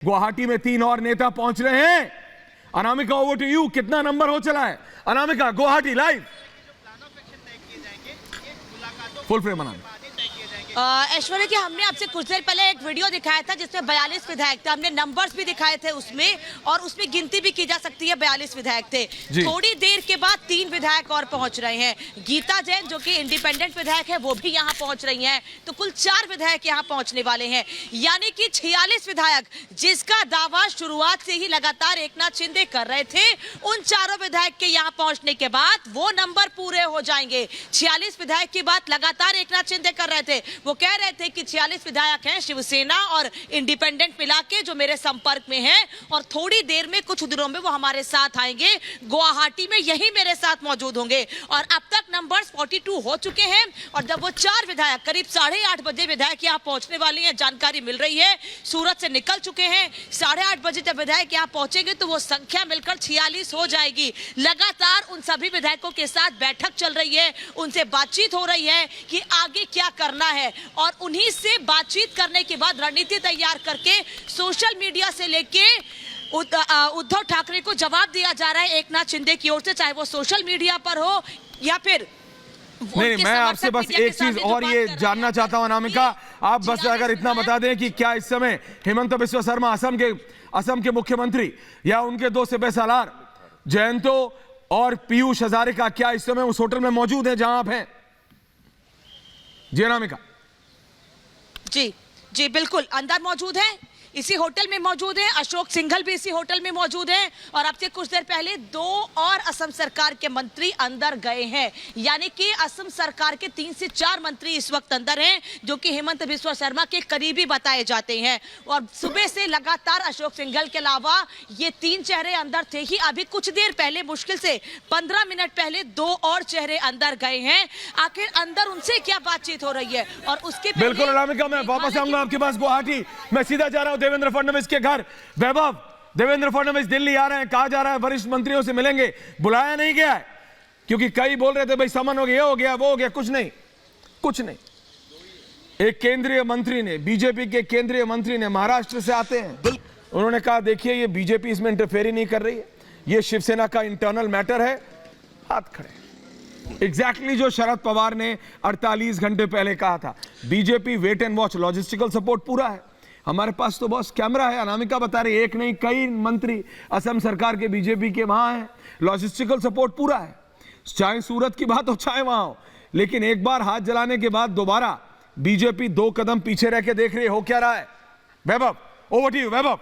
गुवाहाटी में 3 और नेता पहुंच रहे हैं। Anamika, over to you. कितना नंबर हो चला है Anamika? Guwahati live full frame Anamika. Aishwarya ji, हमने आपसे कुछ देर पहले एक वीडियो दिखाया था जिसमें 42 विधायक थे। हमने नंबर्स भी दिखाए थे उसमें, और उसमें गिनती भी की जा सकती है। 42 विधायक थे। थोड़ी देर के बाद 3 विधायक और पहुंच रहे हैं। गीता जैन जो कि इंडिपेंडेंट विधायक है वो भी यहां पहुंच रही हैं। तो कुल 4 विधायक यहां पहुंचने वाले हैं, यानी कि 46 विधायक, जिसका दावा शुरुआत से ही लगातार एकनाथ शिंदे कर रहे थे। उन चारों विधायक के यहां पहुंचने के बाद वो नंबर पूरे हो जाएंगे। 46 विधायक की बात लगातार एकनाथ शिंदे कर रहे थे। वो कह रहे थे कि 46 विधायक हैं शिवसेना और इंडिपेंडेंट मिला के जो मेरे संपर्क में हैं, और थोड़ी देर में, कुछ दिनों में वो हमारे साथ आएंगे। गुवाहाटी में यही मेरे साथ मौजूद होंगे। और अब तक नंबर्स 42 हो चुके हैं। और जब वो 4 विधायक करीब 8:30 बजे विधायक यहाँ पहुंचने वाले हैं, जानकारी मिल रही है। सूरत से निकल चुके हैं। 8:30 बजे जब विधायक यहाँ पहुंचेंगे तो वो संख्या मिलकर 46 हो जाएगी। लगातार उन सभी विधायकों के साथ बैठक चल रही है, उनसे बातचीत हो रही है कि आगे क्या करना है। और उन्हीं से बातचीत करने के बाद रणनीति तैयार करके सोशल मीडिया से लेके उद्धव ठाकरे को जवाब दिया जा रहा है एकनाथ शिंदे की ओर से, चाहे वो सोशल मीडिया पर हो या फिर नहीं। मैं आपसे बस एक चीज और ये जानना चाहता हूं अनामिका, आप बस अगर इतना बता दें कि क्या इस समय हेमंत बिस्वा शर्मा असम के मुख्यमंत्री या उनके 2 सूबे सालार जयंतो और पीयूष हजारिका क्या इस समय उस होटल में मौजूद है जहां आप हैं? जी अनामिका। जी बिल्कुल, अंदर मौजूद है, इसी होटल में मौजूद है। अशोक सिंघल भी इसी होटल में मौजूद हैं। और अब से कुछ देर पहले 2 और असम सरकार के मंत्री अंदर गए हैं, यानी कि असम सरकार के 3 से 4 मंत्री इस वक्त अंदर हैं, जो कि हेमंत बिस्वा शर्मा के करीबी बताए जाते हैं। और सुबह से लगातार अशोक सिंघल के अलावा ये 3 चेहरे अंदर थे ही। अभी कुछ देर पहले, मुश्किल से 15 मिनट पहले 2 और चेहरे अंदर गए हैं। आखिर अंदर उनसे क्या बातचीत हो रही है? और उसके बिल्कुल अनामिका, मैं वापस आऊंगा आपके पास गुवाहाटी। मैं सीधा जा रहा हूं देवेंद्र फडणवीस के घर। वैभव, देवेंद्र फडणवीस दिल्ली आ रहे हैं, कहा जा रहा है वरिष्ठ मंत्रियों से मिलेंगे, बुलाया नहीं गया है? क्योंकि कई बोल रहे थे भाई समन हो गया, हो गया, वो हो गया। कुछ नहीं। एक केंद्रीय मंत्री ने, बीजेपी के केंद्रीय मंत्री ने, महाराष्ट्र से आते हैं, उन्होंने कहा देखिए ये बीजेपी इसमें इंटरफेयर ही नहीं कर रही है, ये शिवसेना का इंटरनल मैटर है। हाथ खड़े। एग्जैक्टली जो शरद पवार ने 48 घंटे पहले कहा था। BJP wait and watch, logistical support पूरा है हमारे पास, तो बॉस कैमरा है। अनामिका बता रही, एक नहीं कई मंत्री असम सरकार के बीजेपी के वहां हैं, लॉजिस्टिकल सपोर्ट पूरा है, चाहे सूरत की बात हो चाहे वहां हो। लेकिन एक बार हाथ जलाने के बाद दोबारा बीजेपी 2 कदम पीछे रह के देख रही है। हो क्या रहा है? वैभव, ओवर टू यू वैभव।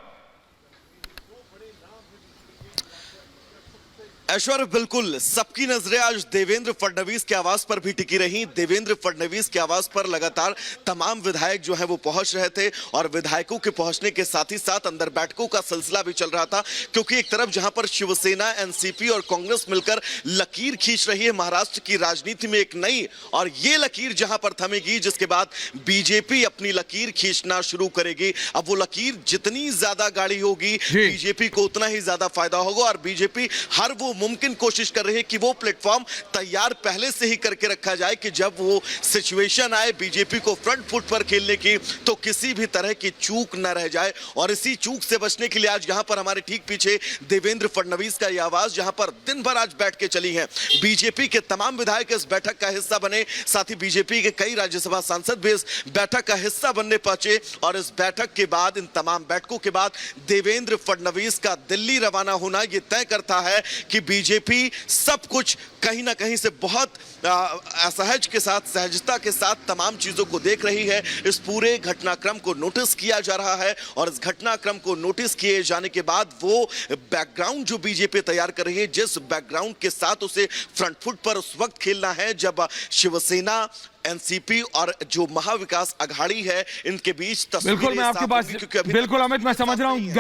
ऐश्वर्य, बिल्कुल सबकी नजरें आज देवेंद्र फडणवीस के आवास पर भी टिकी रही। देवेंद्र फडणवीस के आवास पर लगातार तमाम विधायक जो है वो पहुंच रहे थे, और विधायकों के पहुंचने के साथ ही साथ अंदर बैठकों का सिलसिला भी चल रहा था। क्योंकि एक तरफ जहां पर शिवसेना, एनसीपी और कांग्रेस मिलकर लकीर खींच रही है महाराष्ट्र की राजनीति में एक नई, और ये लकीर जहां पर थमेगी, जिसके बाद बीजेपी अपनी लकीर खींचना शुरू करेगी। अब वो लकीर जितनी ज्यादा गाढ़ी होगी, बीजेपी को उतना ही ज्यादा फायदा होगा। और बीजेपी हर वो मुमकिन कोशिश कर रही है कि वो प्लेटफॉर्म तैयार पहले से ही करके रखा जाए कि जब वो सिचुएशन आए बीजेपी को फ्रंट फुट पर खेलने की, तो किसी भी तरह की चूक न रह जाए। और इसी चूक से बचने के लिए आज यहां पर हमारे ठीक पीछे देवेंद्र फडणवीस का यह आवाज, जहां पर दिन भर आज बैठ के चली है। बीजेपी के तमाम विधायक इस बैठक का हिस्सा बने, साथ ही बीजेपी के कई राज्यसभा सांसद भी इस बैठक का हिस्सा बनने पहुंचे। और इस बैठक के बाद, इन तमाम बैठकों के बाद देवेंद्र फडणवीस का दिल्ली रवाना होना यह तय करता है कि बीजेपी सब कुछ कहीं ना कहीं से बहुत असहज के साथ, सहजता के साथ तमाम चीजों को देख रही है। इस पूरे घटनाक्रम को नोटिस किया जा रहा है, और इस घटनाक्रम को नोटिस किए जाने के बाद वो बैकग्राउंड जो बीजेपी तैयार कर रही है, जिस बैकग्राउंड के साथ उसे फ्रंट फुट पर उस वक्त खेलना है जब शिवसेना, एनसीपी और जो महाविकास अघाड़ी है, इनके बीच बिल्कुल मैं आपके पास, बिल्कुल अमित, मैं समझ रहा हूं।